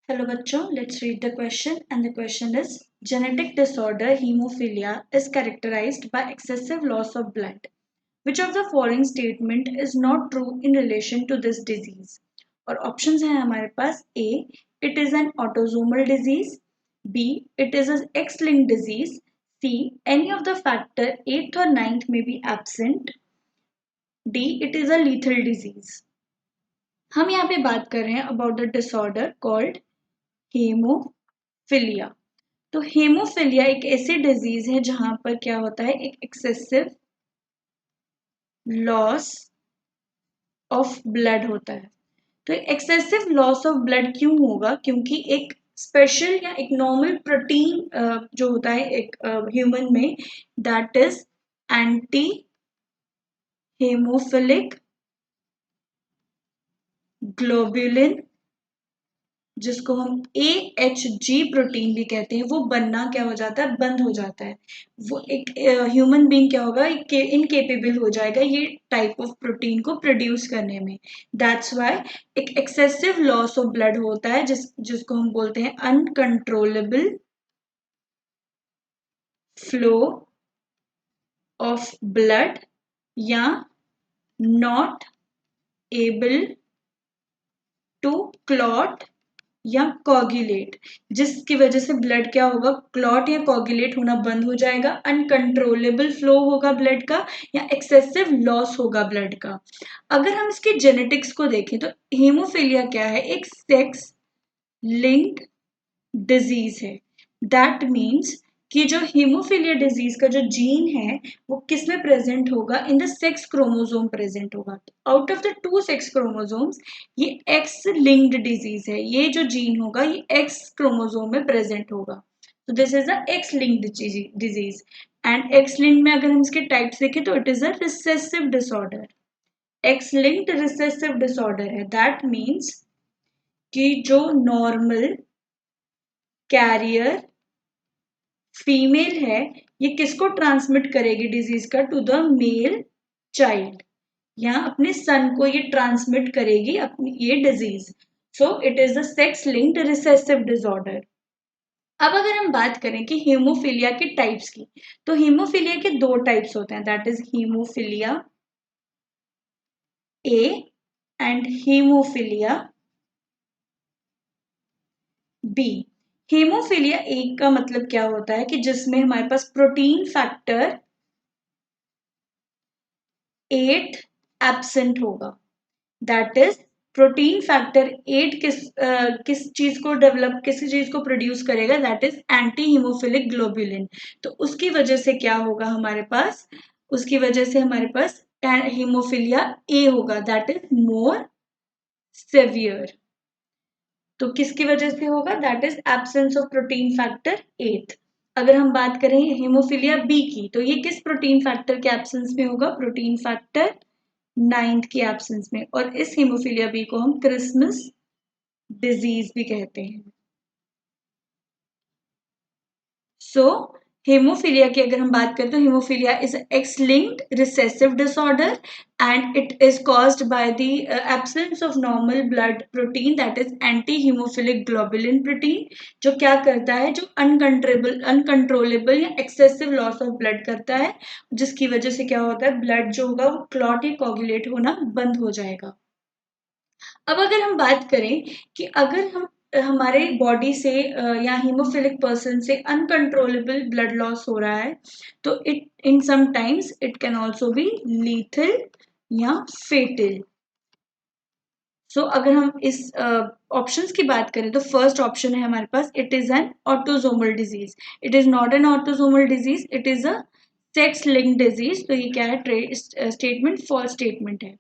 Hello बच्चों, let's read the question and the question is genetic disorder hemophilia is characterized by excessive loss of blood. Which of the following statement is not true in relation to this disease? और options हैं हमारे पास A. It is an autosomal disease. B. It is an X-linked disease. C. Any of the factor 8th or 9th may be absent. D. It is a lethal disease. हम यहाँ पे बात कर रहे हैं about the disorder called haemophilia. तो haemophilia एक ऐसी डिजीज है जहां पर क्या होता है, एक एक्सेसिव लॉस ऑफ ब्लड होता है। तो एक्सेसिव लॉस ऑफ ब्लड क्यों होगा? क्योंकि एक स्पेशल या एक नॉर्मल प्रोटीन जो होता है एक ह्यूमन में, that is anti haemophilic globulin, जिसको हम AHG प्रोटीन भी कहते हैं, वो बनना क्या हो जाता है, बंद हो जाता है। वो एक ह्यूमन बीइंग क्या होगा, इनकेपेबल हो जाएगा ये टाइप ऑफ प्रोटीन को प्रोड्यूस करने में। दैट्स वाई एक एक्सेसिव लॉस ऑफ ब्लड होता है जिसको हम बोलते हैं अनकंट्रोलेबल फ्लो ऑफ ब्लड या नॉट एबल टू क्लॉट या कोगुलेट, जिसकी वजह से ब्लड क्या होगा, क्लॉट या कोगुलेट होना बंद हो जाएगा, अनकंट्रोलेबल फ्लो होगा ब्लड का या एक्सेसिव लॉस होगा ब्लड का। अगर हम इसके जेनेटिक्स को देखें तो हीमोफीलिया क्या है, एक सेक्स लिंक्ड डिजीज है। दैट मीन्स कि जो हीमोफीलिया डिजीज का जो जीन है वो किस में प्रेजेंट होगा, in the sex chromosome present होगा। Out of the 2 sex chromosomes ये एक्स लिंक्ड डिजीज है, ये जो जीन होगा ये एक्स क्रोमोसोम में प्रेजेंट होगा। तो this is a x linked disease. And x linked में अगर हम इसके टाइप्स देखें तो it is a recessive disorder. X linked recessive disorder है। दैट मीन्स कि जो नॉर्मल कैरियर फीमेल है ये किसको ट्रांसमिट करेगी डिजीज का, टू द मेल चाइल्ड, या अपने सन को ये ट्रांसमिट करेगी अपनी ये disease. So it is a sex linked recessive disorder. अब अगर हम बात करें कि हीमोफीलिया के टाइप्स की, तो हीमोफीलिया के 2 टाइप्स होते हैं, that is haemophilia A and haemophilia B. Haemophilia A का मतलब क्या होता है कि जिसमें हमारे पास प्रोटीन फैक्टर 8 एब्सेंट होगा। दैट इज प्रोटीन फैक्टर 8 किस चीज को डेवलप, किस चीज को प्रोड्यूस करेगा, that is anti haemophilic globulin. तो उसकी वजह से क्या होगा हमारे पास, उसकी वजह से हमारे पास हीमोफिलिया ए होगा, दैट इज मोर सेवियर। तो किसकी वजह से होगा, that is absence of protein factor 8। अगर हम बात करें हीमोफीलिया बी की, तो ये किस प्रोटीन फैक्टर के एब्सेंस में होगा, प्रोटीन फैक्टर 9 के एब्सेंस में। और इस हीमोफीलिया बी को हम क्रिसमस डिजीज भी कहते हैं। सो हेमोफीलिया की अगर हम बात करें तो haemophilia is X linked recessive disorder and it is caused by the absence of normal blood protein, that is anti haemophilic globulin protein, जो क्या करता है, जो अनकंट्रोलेबल या एक्सेसिव लॉस ऑफ ब्लड करता है, जिसकी वजह से क्या होता है, ब्लड जो होगा वो क्लॉट या कोगुलेट होना बंद हो जाएगा। अब अगर हम बात करें कि अगर हम हमारे बॉडी से या हीमोफिलिक पर्सन से अनकंट्रोलेबल ब्लड लॉस हो रहा है, तो it in some times it can also be lethal या फेटल। सो अगर हम इस ऑप्शंस की बात करें तो फर्स्ट ऑप्शन है हमारे पास, it is an autosomal disease. It is not an autosomal disease, it is a sex linked disease. तो ये क्या है, स्टेटमेंट फॉल्स स्टेटमेंट है।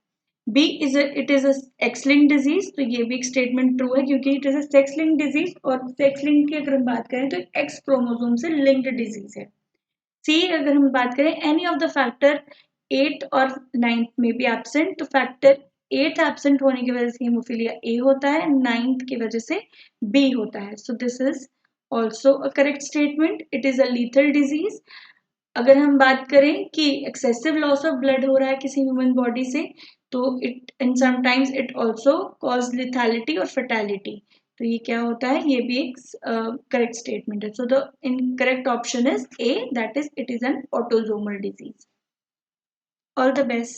B is it is X linked disease, तो ये भी एक स्टेटमेंट ट्रू है क्योंकि it is a sex linked disease, और सेक्स लिंक की अगर हम बात करें तो एक्स क्रोमोसोम से लिंक्ड डिजीज है। सी अगर हम बात करें, एनी ऑफ द फैक्टर 8 और 9 में बी एब्सेंट, तो फैक्टर 8 एब्सेंट होने की वजह से हीमोफीलिया ए होता है, 9 की वजह से बी होता है। So this is also a correct statement, it is a lethal disease. अगर हम बात करें कि एक्सेसिव लॉस ऑफ ब्लड हो रहा है किसी ह्यूमन बॉडी से, तो it in sometimes it also cause lethality और फर्टैलिटी। तो ये क्या होता है, ये भी एक करेक्ट स्टेटमेंट है. So the incorrect option is a, that is it is an autosomal disease. All the best.